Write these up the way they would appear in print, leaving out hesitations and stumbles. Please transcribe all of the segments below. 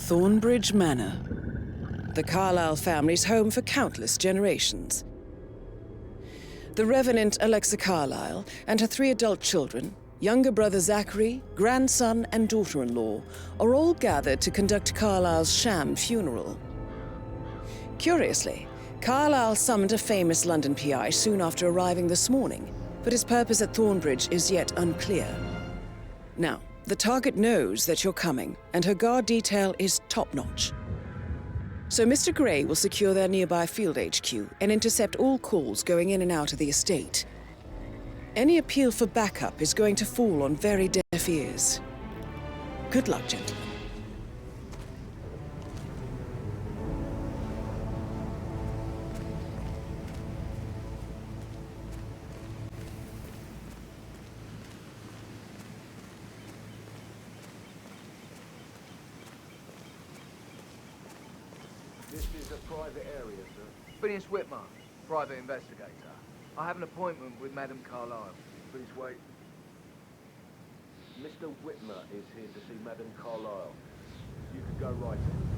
Thornbridge Manor. The Carlyle family's home for countless generations. The Revenant Alexa Carlyle and her 3 adult children, younger brother Zachary, grandson and daughter-in-law, are all gathered to conduct Carlyle's sham funeral. Curiously, Carlyle summoned a famous London PI soon after arriving this morning, but his purpose at Thornbridge is yet unclear. Now, the target knows that you're coming, and her guard detail is top-notch. So Mr. Gray will secure their nearby field HQ and intercept all calls going in and out of the estate. Any appeal for backup is going to fall on very deaf ears. Good luck, gentlemen. This is a private area, sir. Phineas Whitmer, private investigator. I have an appointment with Madame Carlyle. Please wait. Mr. Whitmer is here to see Madame Carlyle. You could go right in.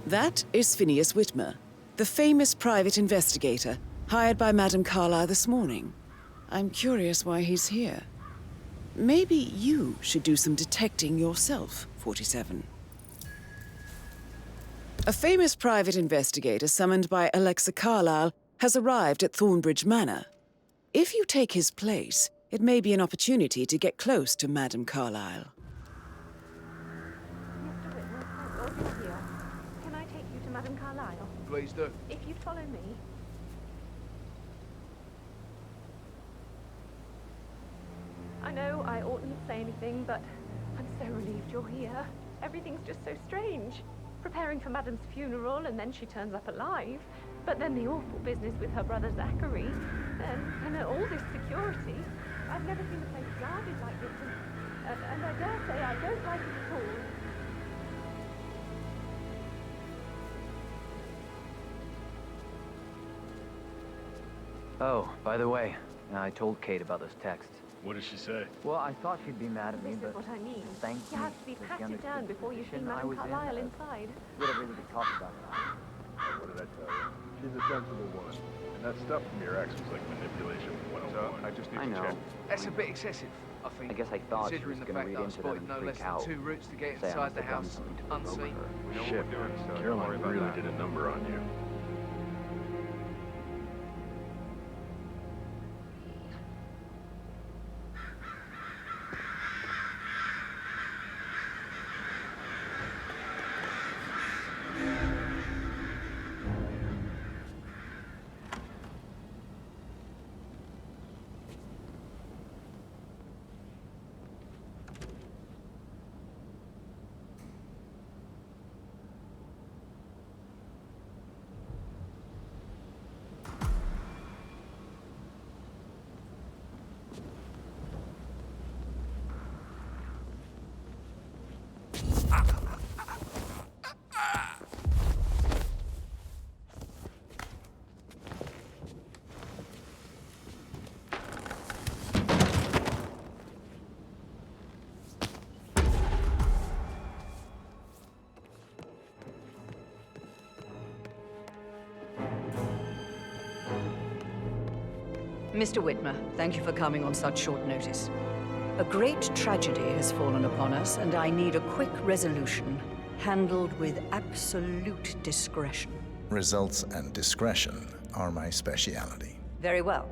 That is Phineas Whitmer, the famous private investigator hired by Madame Carlyle this morning. I'm curious why he's here. Maybe you should do some detecting yourself, 47. A famous private investigator summoned by Alexa Carlyle has arrived at Thornbridge Manor. If you take his place, it may be an opportunity to get close to Madame Carlyle. Mr. Whitmer, thank God you're here. Can I take you to Madame Carlyle? Please do. If you'd follow me. I know I oughtn't say anything, but I'm so relieved you're here. Everything's just so strange. Preparing for Madame's funeral, and then she turns up alive. But then the awful business with her brother Zachary, and all this security. I've never seen a place guarded like this, and I dare say I don't like it at all. Oh, by the way, I told Kate about those texts. What did she say? Well, I thought she'd be mad at me, This but is what I mean. thank You have to be for the patted down before you see position I Madame was in. Carlyle inside. Would have really talk about it. What did I tell you? She's a sensible woman. And that stuff from your ex was like manipulation 101. I just need I to know. check. That's a bit excessive, I think. I guess I thought she considering was the gonna fact read that I into them spotted and no freak less out. than 2 routes to get Say I inside must the have done house something to provoke unseen. her. We know Shit, what we're doing, so don't Caroline worry about really that. did a number on you. Mr. Whitmer, thank you for coming on such short notice. A great tragedy has fallen upon us, and I need a quick resolution, handled with absolute discretion. Results and discretion are my speciality. Very well.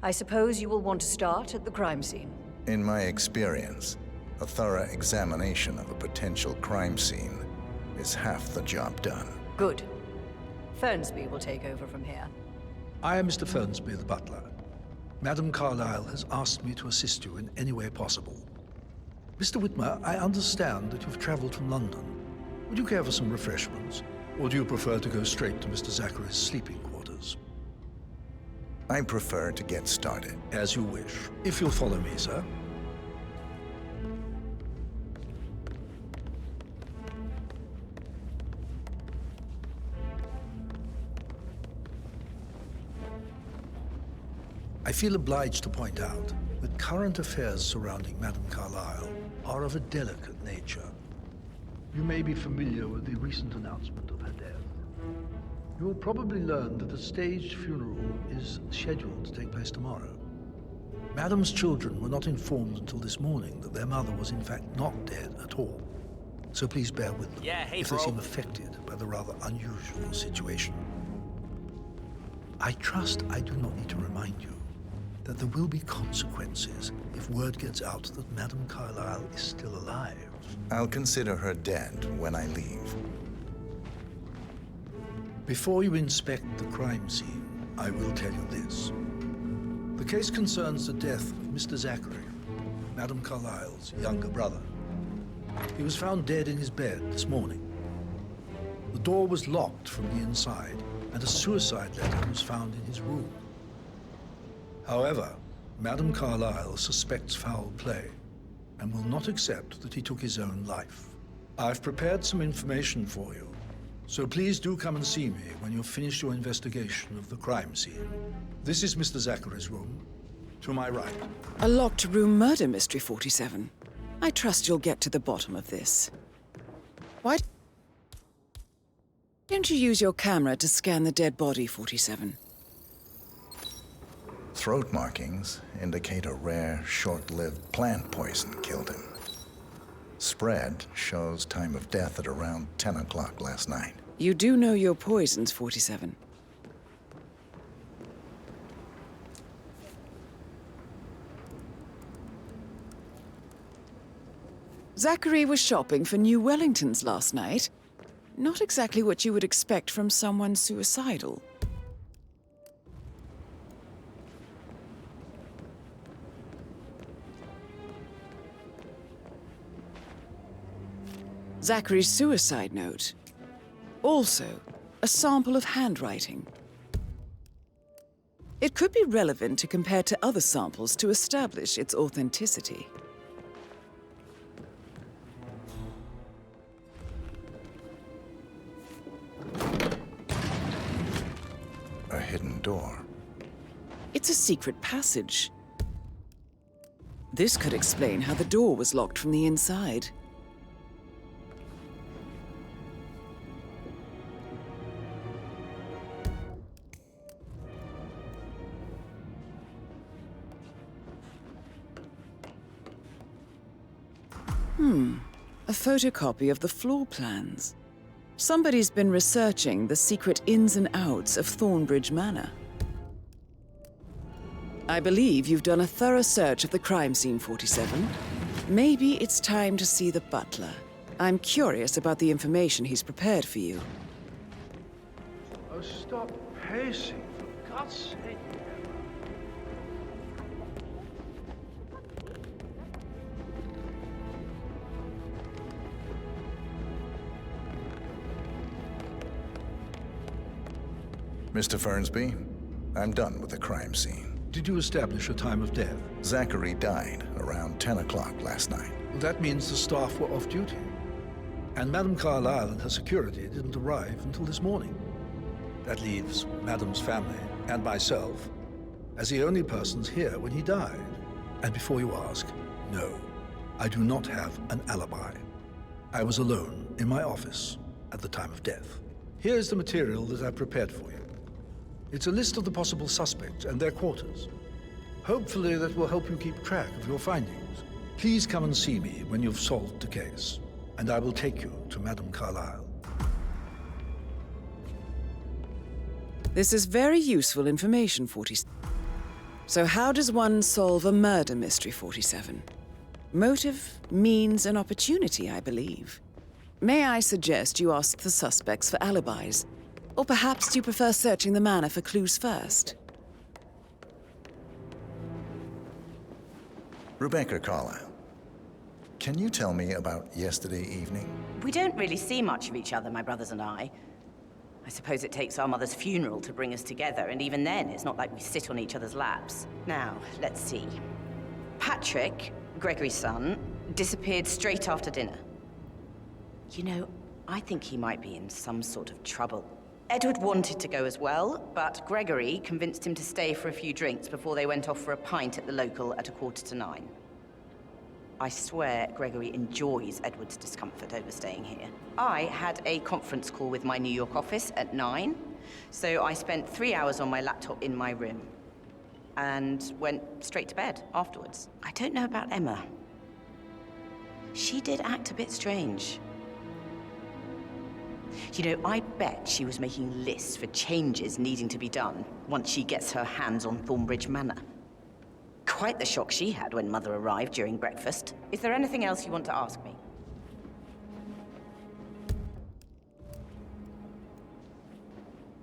I suppose you will want to start at the crime scene. In my experience, A thorough examination of a potential crime scene is half the job done. Good. Fernsby will take over from here. I am Mr. Fernsby, the butler. Madam Carlyle has asked me to assist you in any way possible. Mr. Whitmer, I understand that you've traveled from London. Would you care for some refreshments? Or do you prefer to go straight to Mr. Zachary's sleeping quarters? I prefer to get started. As you wish. If you'll follow me, sir. I feel obliged to point out that current affairs surrounding Madame Carlyle are of a delicate nature. You may be familiar with the recent announcement of her death. You will probably learn that a staged funeral is scheduled to take place tomorrow. Madame's children were not informed until this morning that their mother was in fact not dead at all. So please bear with them if they seem affected by the rather unusual situation. I trust I do not need to remind you that there will be consequences if word gets out that Madame Carlyle is still alive. I'll consider her dead when I leave. Before you inspect the crime scene, I will tell you this. The case concerns the death of Mr. Zachary, Madame Carlyle's younger brother. He was found dead in his bed this morning. The door was locked from the inside, and a suicide letter was found in his room. However, Madame Carlyle suspects foul play and will not accept that he took his own life. I've prepared some information for you, so please do come and see me when you've finished your investigation of the crime scene. This is Mr. Zachary's room, to my right. A locked room murder mystery, 47. I trust you'll get to the bottom of this. Why don't you use your camera to scan the dead body, 47? Throat markings indicate a rare, short-lived plant poison killed him. Spread shows time of death at around 10 o'clock last night. You do know your poisons, 47. Zachary was shopping for new Wellingtons last night. Not exactly what you would expect from someone suicidal. Zachary's suicide note. Also, a sample of handwriting. It could be relevant to compare to other samples to establish its authenticity. A hidden door. It's a secret passage. This could explain how the door was locked from the inside. A photocopy of the floor plans. Somebody's been researching the secret ins and outs of Thornbridge Manor. I believe you've done a thorough search of the crime scene, 47. Maybe it's time to see the butler. I'm curious about the information he's prepared for you. Oh, stop pacing, for God's sake. Mr. Fernsby, I'm done with the crime scene. Did you establish a time of death? Zachary died around 10 o'clock last night. That means the staff were off duty. And Madame Carlyle and her security didn't arrive until this morning. That leaves Madame's family and myself as the only persons here when he died. And before you ask, no, I do not have an alibi. I was alone in my office at the time of death. Here's the material that I've prepared for you. It's a list of the possible suspects and their quarters. Hopefully that will help you keep track of your findings. Please come and see me when you've solved the case, and I will take you to Madame Carlyle. This is very useful information, 47. So how does one solve a murder mystery, 47? Motive, means, and opportunity, I believe. May I suggest you ask the suspects for alibis? Or perhaps do you prefer searching the manor for clues first? Rebecca Carlyle, can you tell me about yesterday evening? We don't really see much of each other, my brothers and I. I suppose it takes our mother's funeral to bring us together, and even then, it's not like we sit on each other's laps. Now, let's see. Patrick, Gregory's son, disappeared straight after dinner. You know, I think he might be in some sort of trouble. Edward wanted to go as well, but Gregory convinced him to stay for a few drinks before they went off for a pint at the local at 8:45. I swear Gregory enjoys Edward's discomfort over staying here. I had a conference call with my New York office at 9, so I spent 3 hours on my laptop in my room and went straight to bed afterwards. I don't know about Emma. She did act a bit strange. You know, I bet she was making lists for changes needing to be done once she gets her hands on Thornbridge Manor. Quite the shock she had when Mother arrived during breakfast. Is there anything else you want to ask me?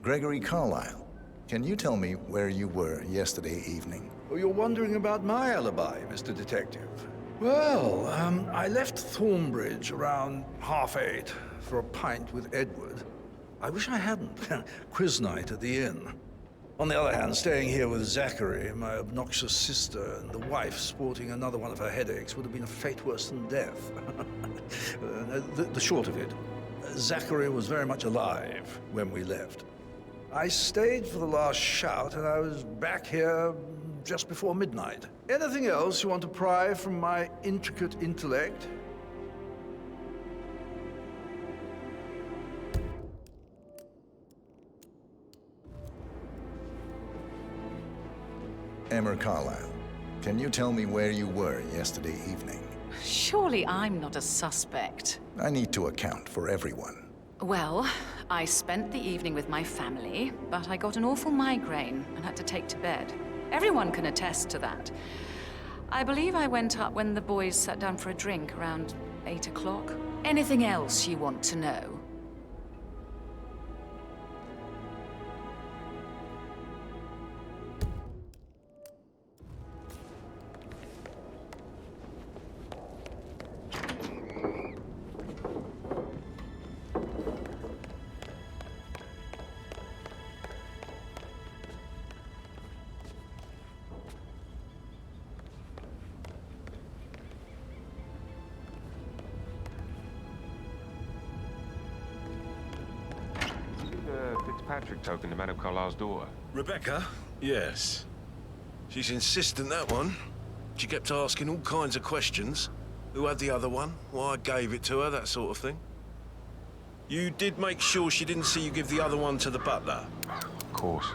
Gregory Carlyle, can you tell me where you were yesterday evening? Oh, you're wondering about my alibi, Mr. Detective. Well, I left Thornbridge around 8:30 for a pint with Edward. I wish I hadn't. Quiz night at the inn. On the other hand, staying here with Zachary, my obnoxious sister, and the wife sporting another one of her headaches would have been a fate worse than death. The short of it, Zachary was very much alive when we left. I stayed for the last shout, and I was back here just before midnight. Anything else you want to pry from my intricate intellect? Emma Carlyle, can you tell me where you were yesterday evening? Surely I'm not a suspect. I need to account for everyone. Well, I spent the evening with my family, but I got an awful migraine and had to take to bed. Everyone can attest to that. I believe I went up when the boys sat down for a drink around 8 o'clock. Anything else you want to know? Fitzpatrick token to Madame Carlyle's daughter. Rebecca? Yes. She's insistent, that one. She kept asking all kinds of questions. Who had the other one? Why I gave it to her, that sort of thing. You did make sure she didn't see you give the other one to the butler? Of course.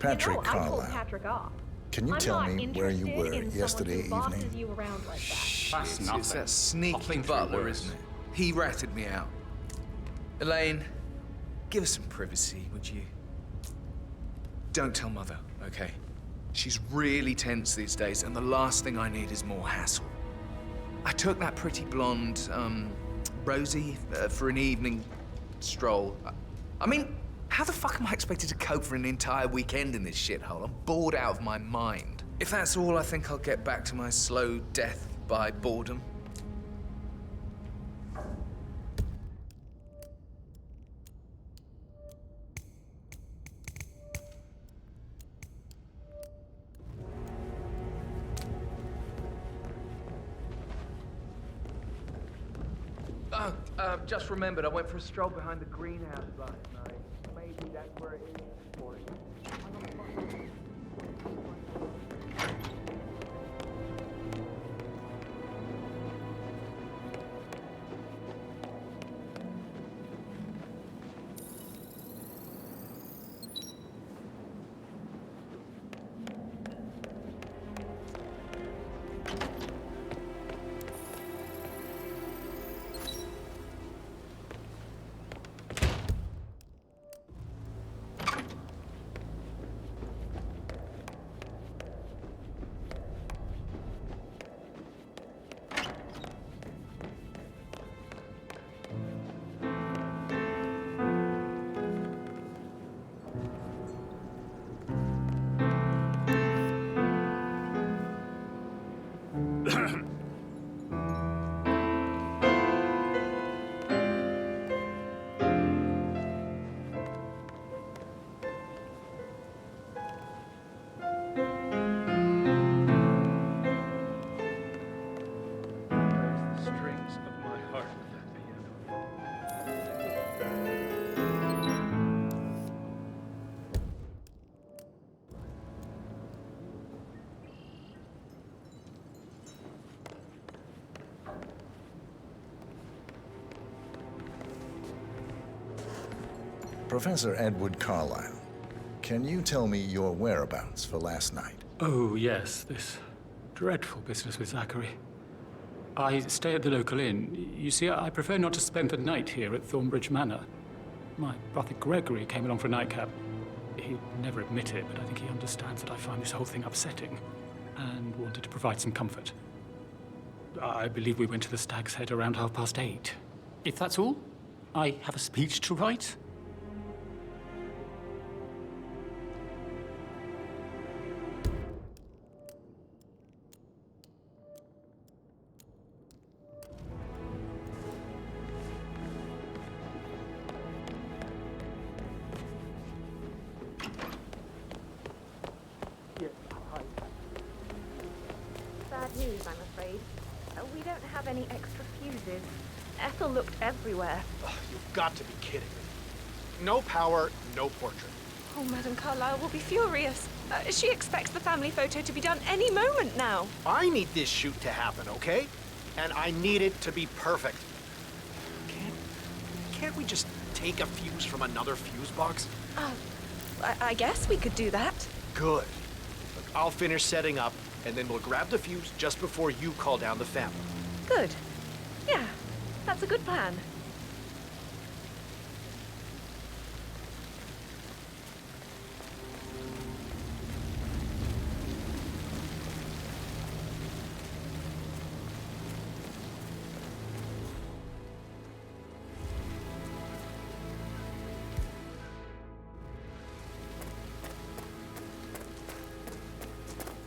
Patrick I told Carlyle, Patrick off. can you I'm tell not me where you interested were in yesterday someone who evening? bosses you around like that. That's nothing. It's that sneaky butler, isn't it? He ratted me out. Elaine, give us some privacy, would you? Don't tell Mother, okay? She's really tense these days, and the last thing I need is more hassle. I took that pretty blonde, Rosie, for an evening stroll. I mean, how the fuck am I expected to cope for an entire weekend in this shithole? I'm bored out of my mind. If that's all, I think I'll get back to my slow death by boredom. Just remembered, I went for a stroll behind the greenhouse last night. Maybe that's where it is for you. Professor Edward Carlyle, can you tell me your whereabouts for last night? Oh, yes, this dreadful business with Zachary. I stay at the local inn. You see, I prefer not to spend the night here at Thornbridge Manor. My brother Gregory came along for a nightcap. He'd never admit it, but I think he understands that I find this whole thing upsetting and wanted to provide some comfort. I believe we went to the Stag's Head around 8:30. If that's all, I have a speech to write. Bad news, I'm afraid. We don't have any extra fuses. Ethel looked everywhere. You've got to be kidding me. No power, no portrait. Oh, Madame Carlyle will be furious. She expects the family photo to be done any moment now. I need this shoot to happen, okay? And I need it to be perfect. Can't we just take a fuse from another fuse box? I guess we could do that. Good. Look, I'll finish setting up, and then we'll grab the fuse just before you call down the family. Good. Yeah, that's a good plan.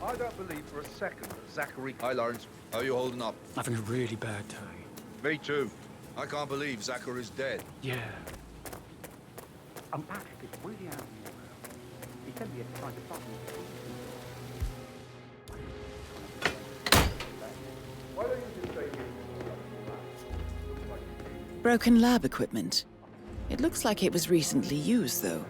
I don't believe for a second that Zachary... Hi, Lawrence. How are you holding up? Having a really bad day. Me too. I can't believe Zachary's dead. Yeah. Patrick is really out of He sent me a trying to stop me. Why don't you just stay here? Broken lab equipment. It looks like it was recently used, though.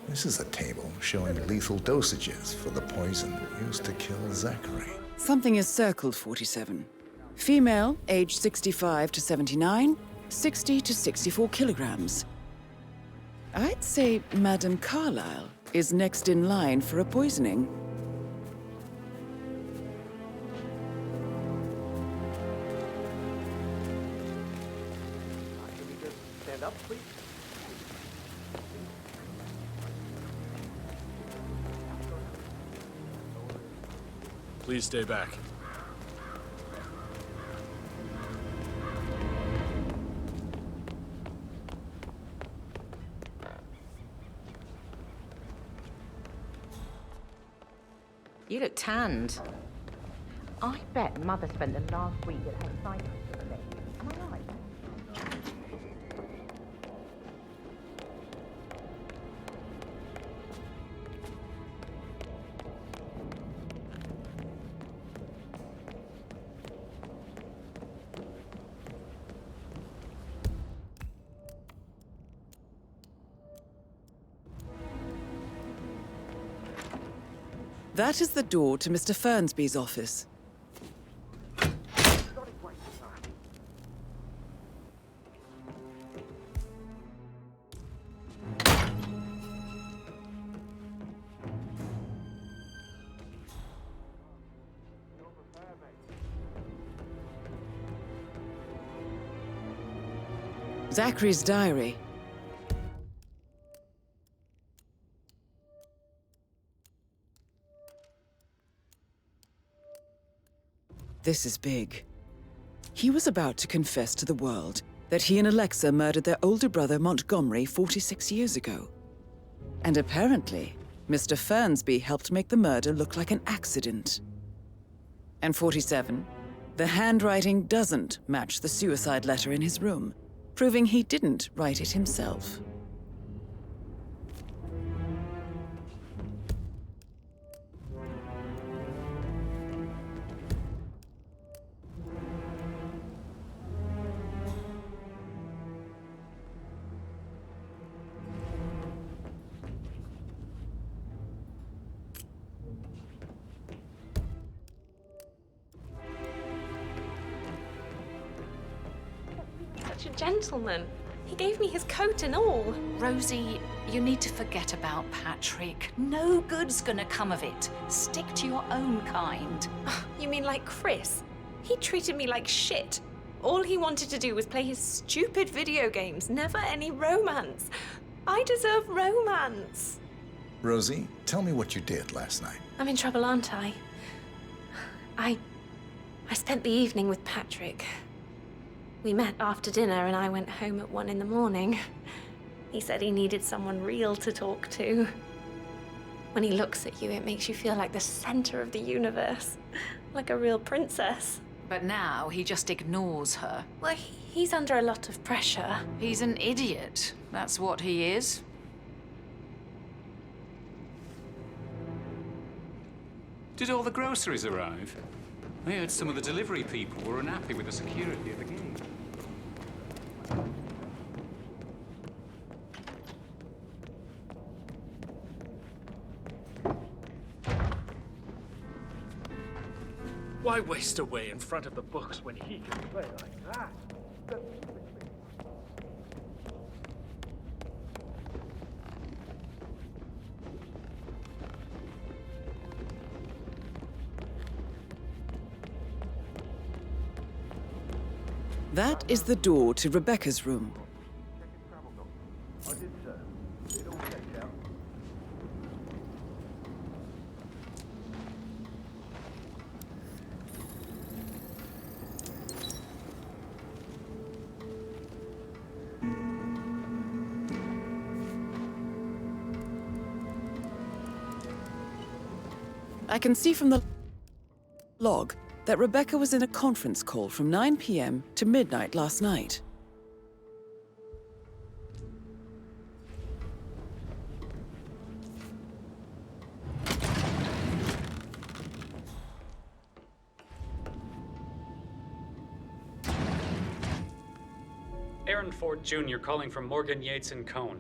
This is a table showing lethal dosages for the poison used to kill Zachary. Something is circled 47. Female, age 65 to 79, 60 to 64 kilograms. I'd say Madame Carlyle is next in line for a poisoning. Can we just stand up, please? Please stay back. You look tanned. I bet Mother spent the last week at her cypress for the lake. Am I right? That is the door to Mr. Fernsby's office. Zachary's diary. This is big. He was about to confess to the world that he and Alexa murdered their older brother Montgomery 46 years ago. And apparently, Mr. Fernsby helped make the murder look like an accident. And 47, the handwriting doesn't match the suicide letter in his room, proving he didn't write it himself. Such a gentleman. He gave me his coat and all. Rosie, you need to forget about Patrick. No good's gonna come of it. Stick to your own kind. You mean like Chris? He treated me like shit. All he wanted to do was play his stupid video games, never any romance. I deserve romance. Rosie, tell me what you did last night. I'm in trouble, aren't I? I spent the evening with Patrick. We met after dinner and I went home at 1 in the morning. He said he needed someone real to talk to. When he looks at you, it makes you feel like the center of the universe, like a real princess. But now he just ignores her. Well, he's under a lot of pressure. He's an idiot. That's what he is. Did all the groceries arrive? I heard some of the delivery people were unhappy with the security at the gate. Why waste away in front of the books when he can play like that? That is the door to Rebecca's room. I did, sir. It all checked out. I can see from the log that Rebecca was in a conference call from 9 p.m. to midnight last night. Aaron Ford Jr. calling from Morgan, Yates & Cohn.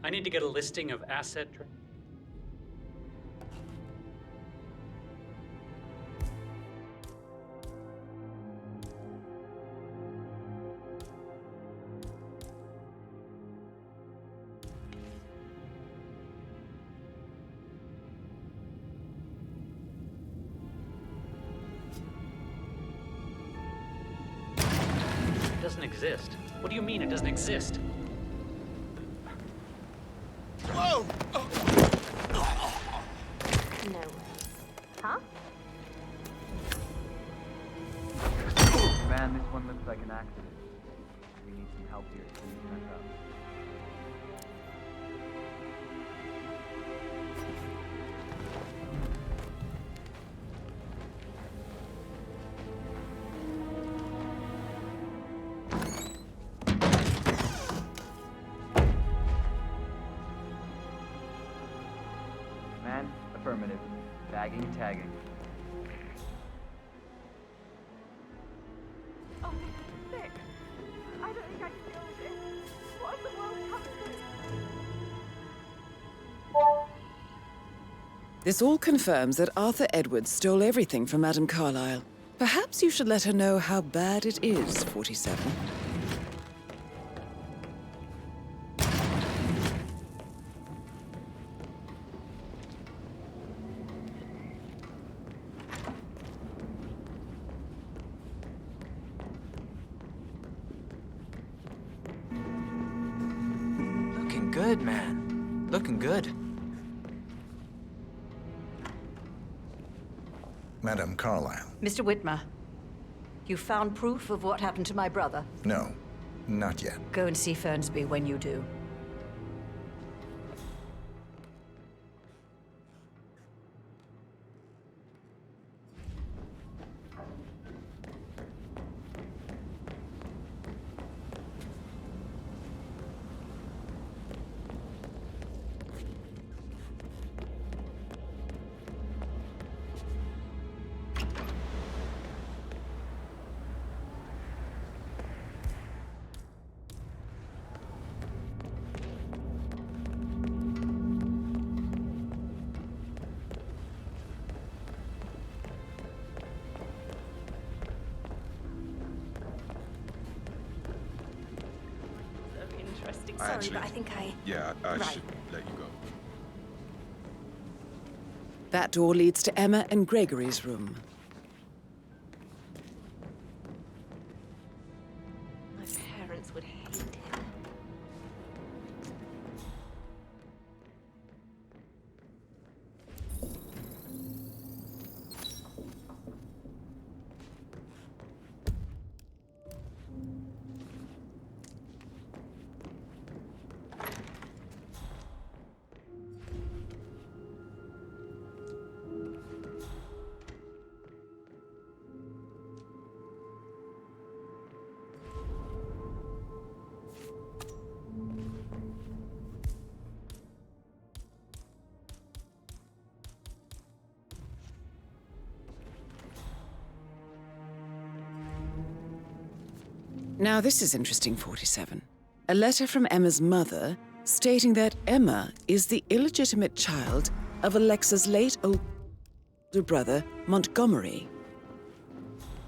I need to get a listing of asset... It doesn't exist. What do you mean it doesn't exist? Whoa! No. Huh? Man, this one looks like an accident. We need some help here. Please check out. Man, affirmative. Bagging, tagging. Oh, I'm sick. I don't think I can deal with this. What has the world come to? This all confirms that Arthur Edwards stole everything from Madame Carlyle. Perhaps you should let her know how bad it is, 47. Looking good, man. Looking good. Madame Carlyle. Mr. Whitmer, you found proof of what happened to my brother? No, not yet. Go and see Fernsby when you do. Sorry, but I think I... Yeah, I Right. should let you go. That door leads to Emma and Gregory's room. My parents would hate him. Now this is interesting, 47. A letter from Emma's mother stating that Emma is the illegitimate child of Alexa's late older brother, Montgomery.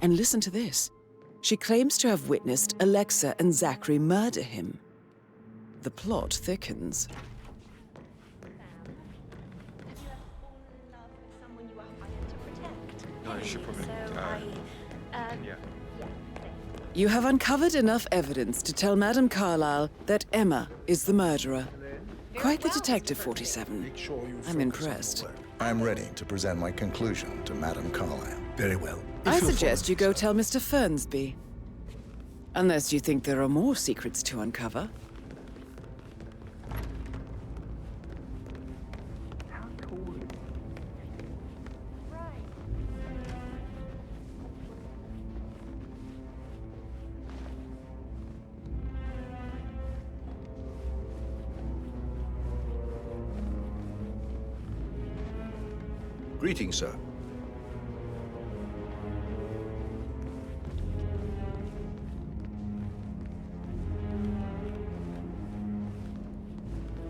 And listen to this. She claims to have witnessed Alexa and Zachary murder him. The plot thickens. No, you should probably. Yeah. You have uncovered enough evidence to tell Madame Carlyle that Emma is the murderer. Quite the detective, 47. I'm impressed. I'm ready to present my conclusion to Madame Carlyle. Very well. I suggest you go tell Mr. Fernsby. Unless you think there are more secrets to uncover. Greetings, sir.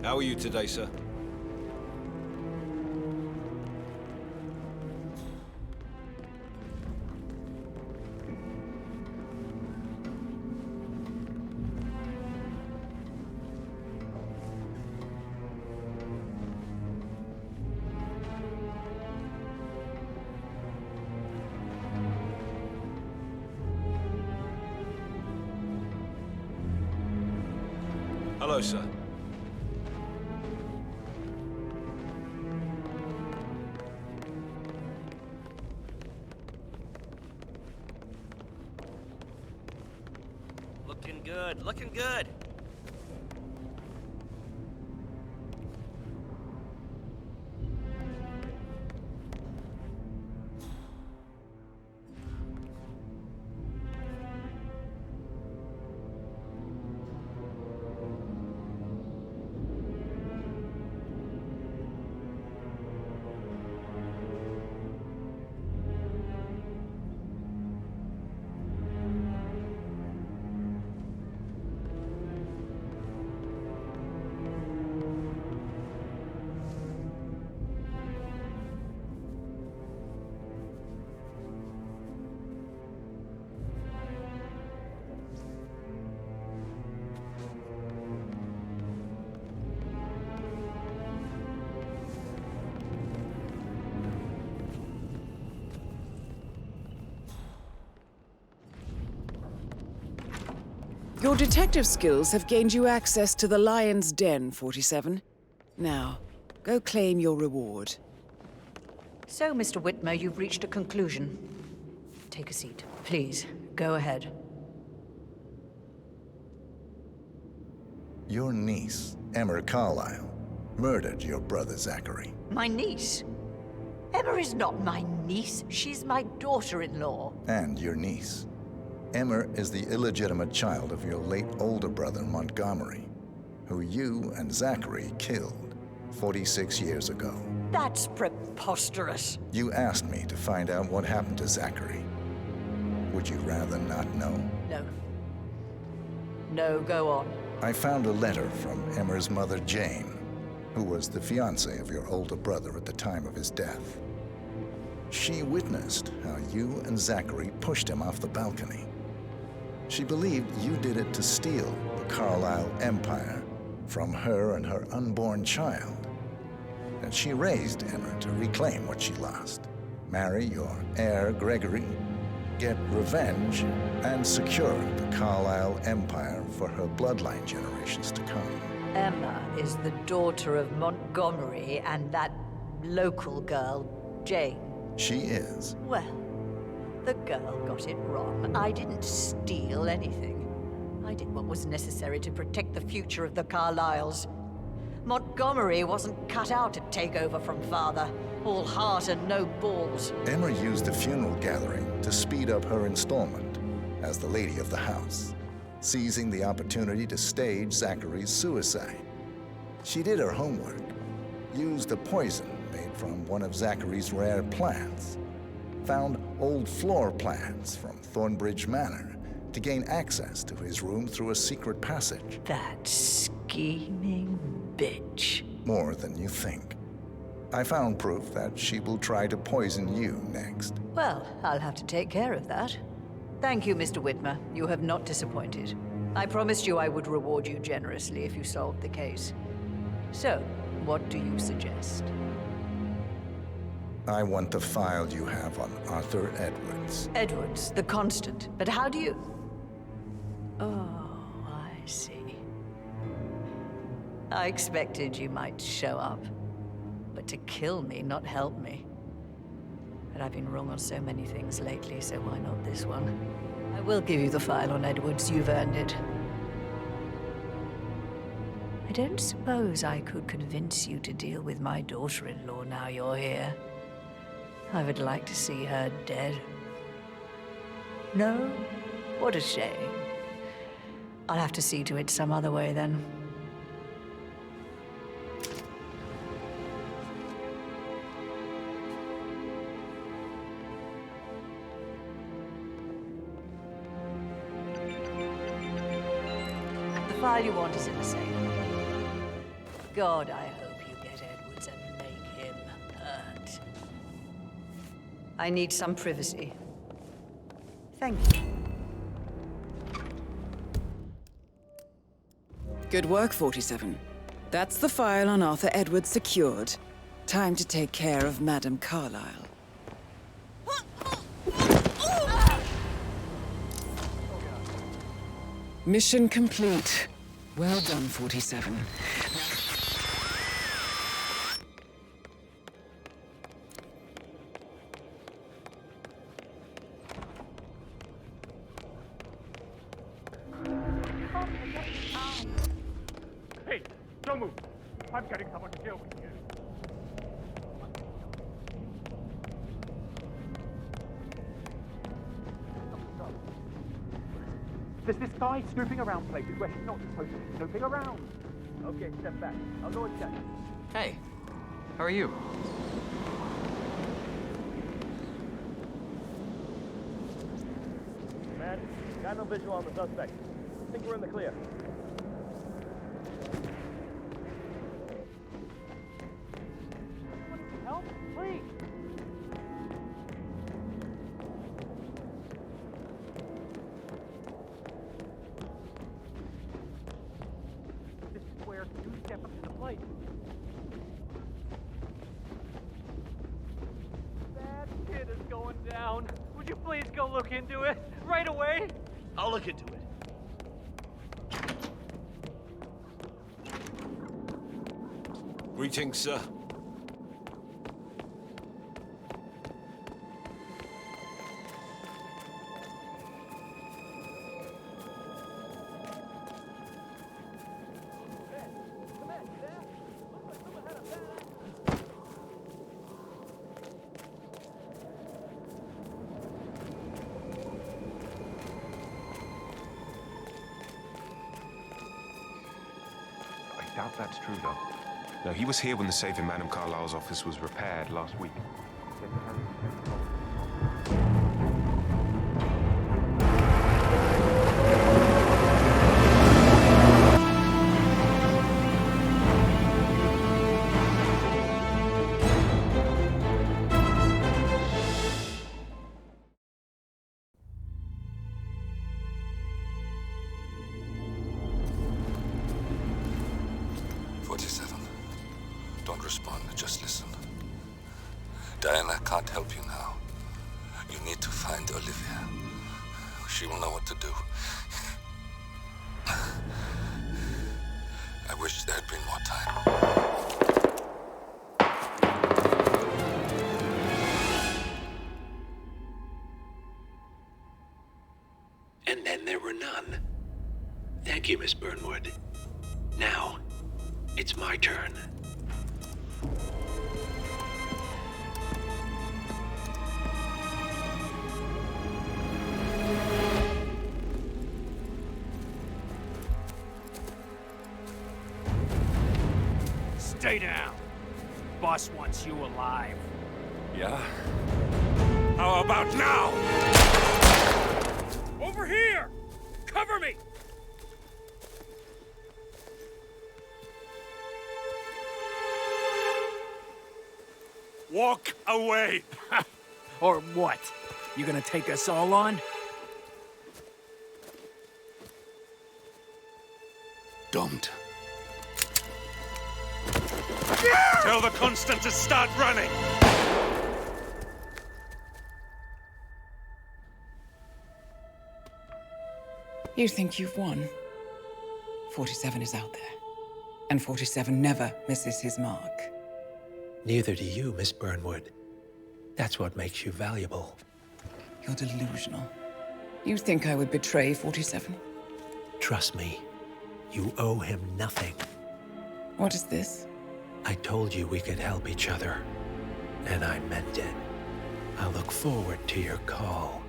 How are you today, sir? Hello, sir. Looking good, looking good. Your detective skills have gained you access to the Lion's Den, 47. Now, go claim your reward. So, Mr. Whitmer, you've reached a conclusion. Take a seat. Please, go ahead. Your niece, Emma Carlyle, murdered your brother Zachary. My niece? Emma is not my niece. She's my daughter-in-law. And your niece. Emma is the illegitimate child of your late older brother, Montgomery, who you and Zachary killed 46 years ago. That's preposterous. You asked me to find out what happened to Zachary. Would you rather not know? No. No, go on. I found a letter from Emma's mother, Jane, who was the fiancée of your older brother at the time of his death. She witnessed how you and Zachary pushed him off the balcony. She believed you did it to steal the Carlyle empire from her and her unborn child. And she raised Emma to reclaim what she lost, marry your heir, Gregory, get revenge, and secure the Carlyle empire for her bloodline generations to come. Emma is the daughter of Montgomery and that local girl, Jane. She is. Well, the girl got it wrong. I didn't steal anything. I did what was necessary to protect the future of the Carlyles. Montgomery wasn't cut out to take over from father. All heart and no balls. Emma used the funeral gathering to speed up her installment as the lady of the house, seizing the opportunity to stage Zachary's suicide. She did her homework, used a poison made from one of Zachary's rare plants, found old floor plans from Thornbridge Manor to gain access to his room through a secret passage. That scheming bitch. More than you think. I found proof that she will try to poison you next. Well, I'll have to take care of that. Thank you, Mr. Whitmer. You have not disappointed. I promised you I would reward you generously if you solved the case. So, what do you suggest? I want the file you have on Arthur Edwards. Edwards, the Constant. But how do you... Oh, I see. I expected you might show up. But to kill me, not help me. But I've been wrong on so many things lately, so why not this one? I will give you the file on Edwards. You've earned it. I don't suppose I could convince you to deal with my daughter-in-law now you're here. I would like to see her dead. No? What a shame. I'll have to see to it some other way, then. The file you want is in the safe. God, I hope you get Edwards and make him hurt. I need some privacy. Thank you. Good work, 47. That's the file on Arthur Edwards secured. Time to take care of Madame Carlyle. Mission complete. Well done, 47. Hey, don't move. I'm getting someone to deal with you. There's this guy snooping around places where he's not supposed to be snooping around. Okay, step back. I'll go and check. Hey, how are you? Man, got no visual on the suspect. I think we're in the clear. Help, please. This is where you step up to the plate. Bad shit is going down. Would you please go look into it right away? I'll look into it. Greetings, sir. I doubt that's true, though. No, he was here when the safe in Madame Carlyle's office was repaired last week. Don't respond, just listen. Diana can't help you now. You need to find Olivia. She will know what to do. I wish there had been more time. And then there were none. Thank you, Miss Burnwood. Now, it's my turn. Stay down. Boss wants you alive. Yeah? How about now? Over here! Cover me! Walk away! Or what? You gonna take us all on? Don't. Tell the Constant to start running! You think you've won? 47 is out there. And 47 never misses his mark. Neither do you, Miss Burnwood. That's what makes you valuable. You're delusional. You think I would betray 47? Trust me, you owe him nothing. What is this? I told you we could help each other, and I meant it. I look forward to your call.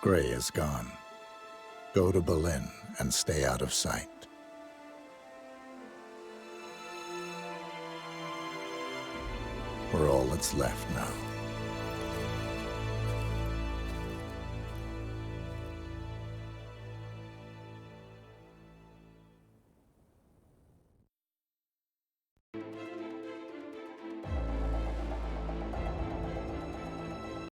Gray is gone. Go to Berlin and stay out of sight. We're all that's left now.